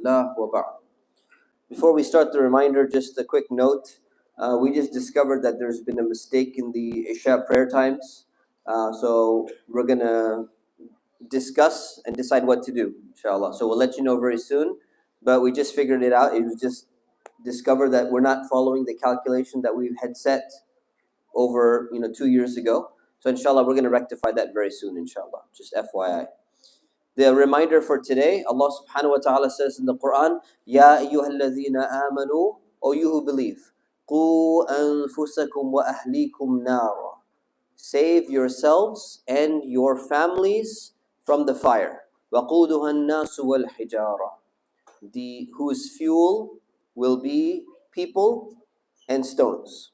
الله وبعد. Before we start the reminder, just a quick note. We just discovered that there's been a mistake in the Isha prayer times. So we're going to discuss and decide what to do, inshallah. So we'll let you know very soon. But we just figured it out. It was just discovered that we're not following the calculation that we had set over 2 years ago. So inshallah, we're going to rectify that very soon, inshallah. Just FYI. The reminder for today, Allah subhanahu wa ta'ala says in the Quran, Ya ayyuhalladhina amanu, O you who believe, Qu anfusakum wa ahlikum nara. Save yourselves and your families from the fire. وَقُودُهَا النَّاسُ وَالْحِجَارَةِ, whose fuel will be people and stones.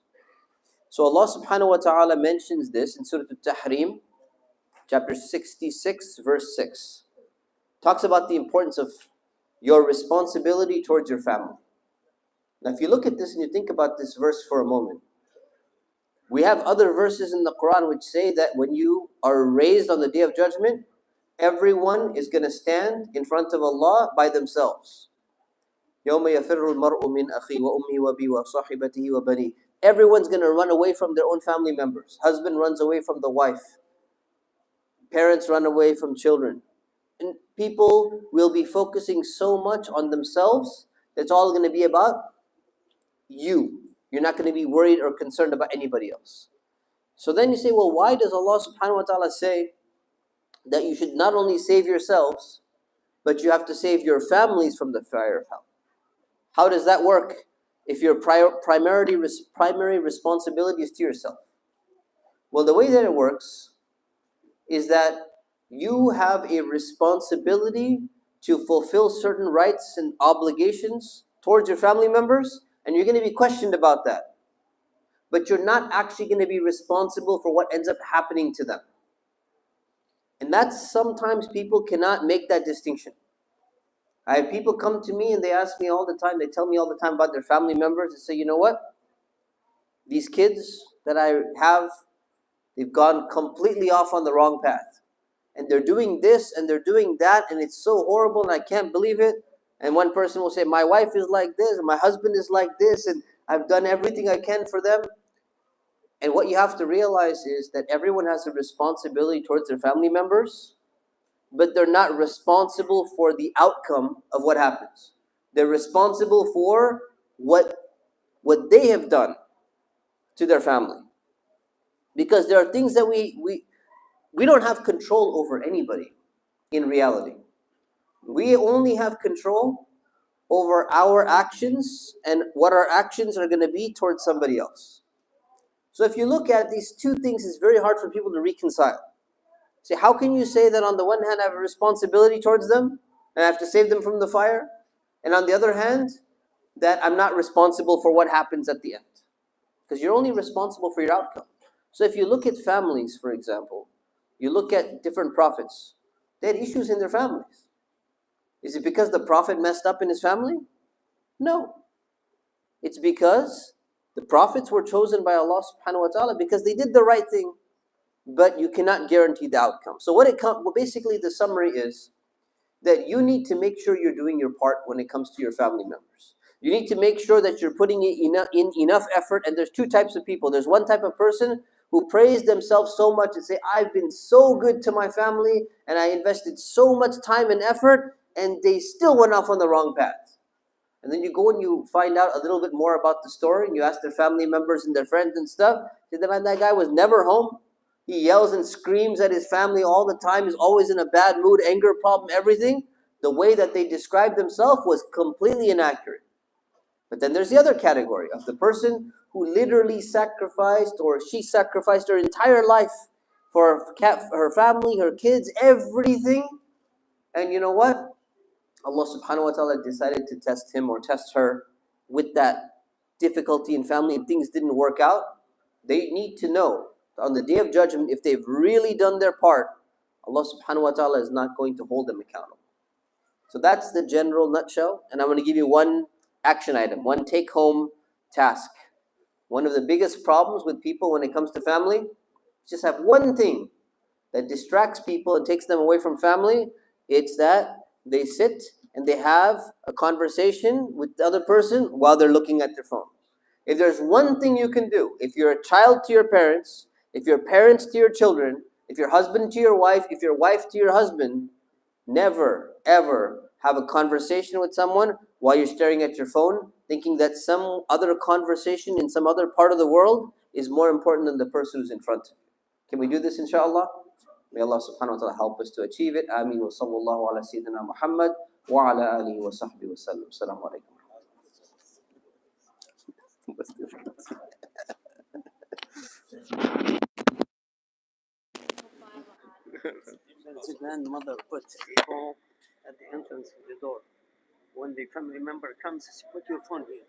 So Allah subhanahu wa ta'ala mentions this in Surah Al-Tahrim, chapter 66, verse 6. Talks about the importance of your responsibility towards your family. Now if you look at this and you think about this verse for a moment, we have other verses in the Quran which say that when you are raised on the Day of Judgment, everyone is going to stand in front of Allah by themselves. يَوْمَ يَفِرُّ الْمَرْءُ مِنْ أَخِي وَأُمِّي وَبِي وَصَاحِبَتِهِ وَبَنِيهِ. Everyone's going to run away from their own family members. Husband runs away from the wife. Parents run away from children. And people will be focusing so much on themselves, that's all going to be about you. You're not going to be worried or concerned about anybody else. So then you say, well, why does Allah subhanahu wa ta'ala say that you should not only save yourselves, but you have to save your families from the fire of hell? How does that work if your primary responsibility is to yourself? Well, the way that it works is that you have a responsibility to fulfill certain rights and obligations towards your family members, and you're going to be questioned about that. But you're not actually going to be responsible for what ends up happening to them. And that's sometimes people cannot make that distinction. I have people come to me and they ask me all the time, they tell me all the time about their family members. They say, you know what? These kids that I have, they've gone completely off on the wrong path. And they're doing this and they're doing that, and it's so horrible and I can't believe it. And one person will say, my wife is like this and my husband is like this and I've done everything I can for them. And what you have to realize is that everyone has a responsibility towards their family members, but they're not responsible for the outcome of what happens. They're responsible for what they have done to their family. Because there are things that we don't have control over anybody in reality. We only have control over our actions and what our actions are going to be towards somebody else. So if you look at these two things, it's very hard for people to reconcile. See, how can you say that on the one hand I have a responsibility towards them and I have to save them from the fire, and on the other hand that I'm not responsible for what happens at the end? Because you're only responsible for your outcome. So if you look at families, for example, you look at different prophets, they had issues in their families. Is it because the prophet messed up in his family? No. It's because the prophets were chosen by Allah subhanahu wa ta'ala because they did the right thing, but you cannot guarantee the outcome. So basically the summary is that you need to make sure you're doing your part when it comes to your family members. You need to make sure that you're putting in enough effort. And there's two types of people. There's one type of person who praise themselves so much and say, I've been so good to my family and I invested so much time and effort, and they still went off on the wrong path. And then you go and you find out a little bit more about the story, and you ask their family members and their friends and stuff. Say, man, that guy was never home. He yells and screams at his family all the time. He's always in a bad mood, anger problem, everything. The way that they described themselves was completely inaccurate. But then there's the other category of the person who literally sacrificed, or she sacrificed her entire life for her family, her kids, everything. And you know what? Allah subhanahu wa ta'ala decided to test him or test her with that difficulty in family, and things didn't work out. They need to know on the Day of Judgment, if they've really done their part, Allah subhanahu wa ta'ala is not going to hold them accountable. So that's the general nutshell. And I'm going to give you one action item, one take-home task. One of the biggest problems with people when it comes to family is just have one thing that distracts people and takes them away from family. It's that they sit and they have a conversation with the other person while they're looking at their phone. If there's one thing you can do, if you're a child to your parents, if you're parents to your children, if you're husband to your wife, if you're wife to your husband, never, ever have a conversation with someone while you're staring at your phone, thinking that some other conversation in some other part of the world is more important than the person who's in front of you. Can we do this, inshallah? May Allah subhanahu wa ta'ala help us to achieve it. Ameen wa sallallahu ala sayyidina Muhammad wa ala alihi wa sahbihi wa sallam. Assalamu alaikum. The grandmother put phone at the entrance of the door. When the family member comes, she put your phone here.